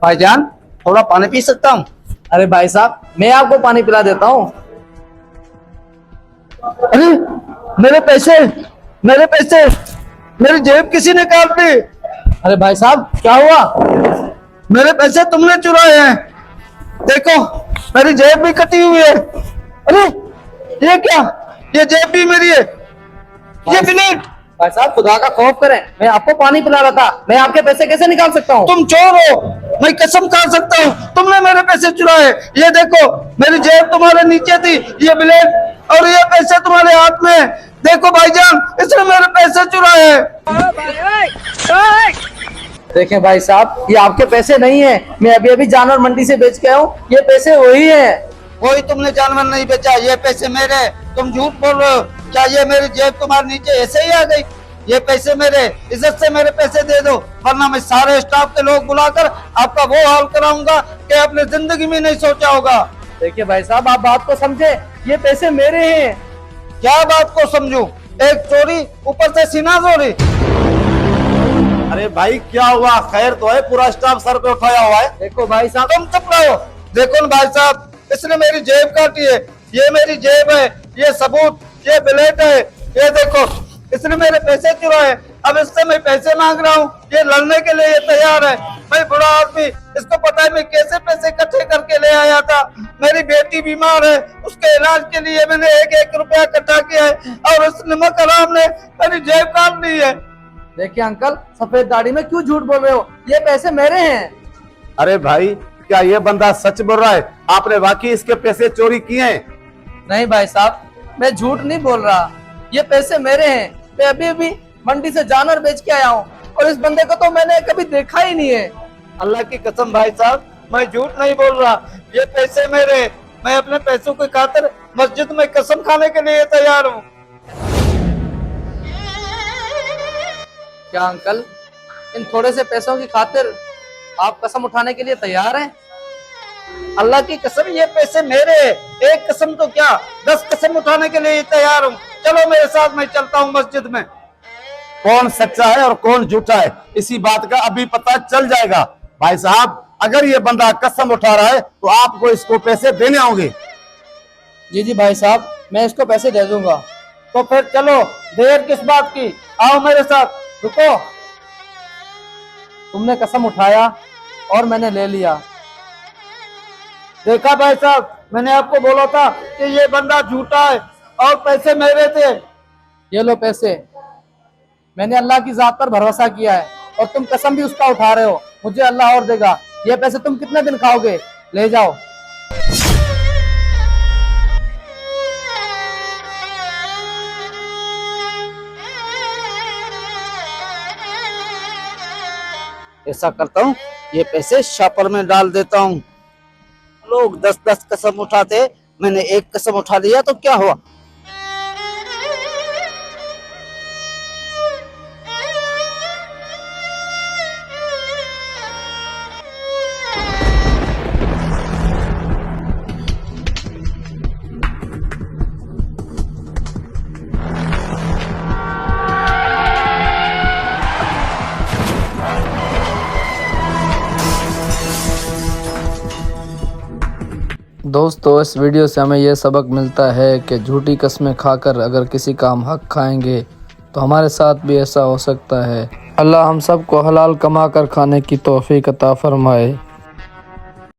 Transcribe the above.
भाईजान थोड़ा पानी पी सकता हूँ? अरे भाई साहब, मैं आपको पानी पिला देता हूँ। अरे मेरे पैसे, मेरे पैसे, मेरी जेब किसी ने काट ली। अरे भाई साहब, क्या हुआ? मेरे पैसे तुमने चुराए हैं। देखो मेरी जेब भी कटी हुई है। अरे ये क्या, ये जेब भी मेरी है, ये ब्लेड। भाई साहब, खुदा का खौफ करें, मैं आपको पानी पिला रहा था, मैं आपके पैसे कैसे निकाल सकता हूँ? तुम चोर हो, मैं कसम खा सकता हूँ, तुमने मेरे पैसे चुराए। ये देखो मेरी जेब तुम्हारे नीचे थी, ये ब्लेड और ये पैसे तुम्हारे हाथ में है। देखो भाईजान, इसने मेरे पैसे चुराए हैं। देखें भाई साहब, ये आपके पैसे नहीं है, मैं अभी अभी जानवर मंडी से बेच के आया हूँ, ये पैसे वही है। कोई तुमने जानवर नहीं बेचा, ये पैसे मेरे। तुम झूठ बोल रहे हो। क्या ये मेरी जेब तुम्हारे नीचे ऐसे ही आ गई? ये पैसे मेरे, इज्जत से मेरे पैसे दे दो, वरना मैं सारे स्टाफ के लोग बुलाकर आपका वो हाल कराऊंगा कि आपने जिंदगी में नहीं सोचा होगा। देखिए भाई साहब, आप बात को समझे, ये पैसे मेरे हैं। क्या बात को समझूं? एक चोरी, ऊपर से सीना चोरी। अरे भाई क्या हुआ? खैर तो है? पूरा स्टाफ सर पे उठाया हुआ है। देखो भाई साहब, तुम चुप रहो। देखो ना भाई साहब, इसने मेरी जेब काटी है। ये मेरी जेब है, ये सबूत, ये ब्लेड है। ये देखो इसने मेरे पैसे चुराए। अब इससे मैं पैसे मांग रहा हूँ, ये लड़ने के लिए ये तैयार है। मैं बड़ा आदमी, इसको पता है मैं कैसे पैसे इकट्ठे करके ले आया था। मेरी बेटी बीमार है, उसके इलाज के लिए मैंने एक एक रुपया इकट्ठा किया है और उस नमक हराम ने मेरी जेब काट ली है। देखिए अंकल, सफेद दाढ़ी में क्यों झूठ बोल रहे हो? ये पैसे मेरे हैं। अरे भाई, क्या ये बंदा सच बोल रहा है? आपने वाकई इसके पैसे चोरी किए हैं? नहीं भाई साहब, मैं झूठ नहीं बोल रहा, ये पैसे मेरे हैं। मैं अभी अभी मंडी से जानवर बेच के आया हूँ और इस बंदे को तो मैंने कभी देखा ही नहीं है। अल्लाह की कसम भाई साहब, मैं झूठ नहीं बोल रहा, ये पैसे मेरे। मैं अपने पैसों की खातिर मस्जिद में कसम खाने के लिए तैयार हूँ। क्या अंकल, इन थोड़े से पैसों की खातिर आप कसम उठाने के लिए तैयार हैं? अल्लाह की कसम, ये पैसे मेरे। एक कसम तो क्या, 10 कसम उठाने के लिए तैयार हूँ। चलो मेरे साथ, मैं चलता हूँ मस्जिद में। कौन सच्चा है और कौन झूठा है, इसी बात का अभी पता चल जाएगा। भाई साहब, अगर ये बंदा कसम उठा रहा है तो आपको इसको पैसे देने होंगे। जी जी भाई साहब, मैं इसको पैसे दे दूंगा। तो फिर चलो, देर किस बात की, आओ मेरे साथ। रुको, तुमने कसम उठाया और मैंने ले लिया। देखा भाई साहब, मैंने आपको बोला था कि ये बंदा झूठा है और पैसे मेरे थे। ये लो पैसे, मैंने अल्लाह की जात पर भरोसा किया है और तुम कसम भी उसका उठा रहे हो, मुझे अल्लाह और देगा। ये पैसे तुम कितने दिन खाओगे? ले जाओ। ऐसा करता हूँ, ये पैसे शापर में डाल देता हूँ। लोग 10-10 कसम उठाते, मैंने एक कसम उठा लिया तो क्या हुआ। दोस्तों, इस वीडियो से हमें यह सबक मिलता है कि झूठी कस्में खाकर अगर किसी का हम हक खाएंगे तो हमारे साथ भी ऐसा हो सकता है। अल्लाह हम सबको हलाल कमा कर खाने की तौफीक अता फरमाए।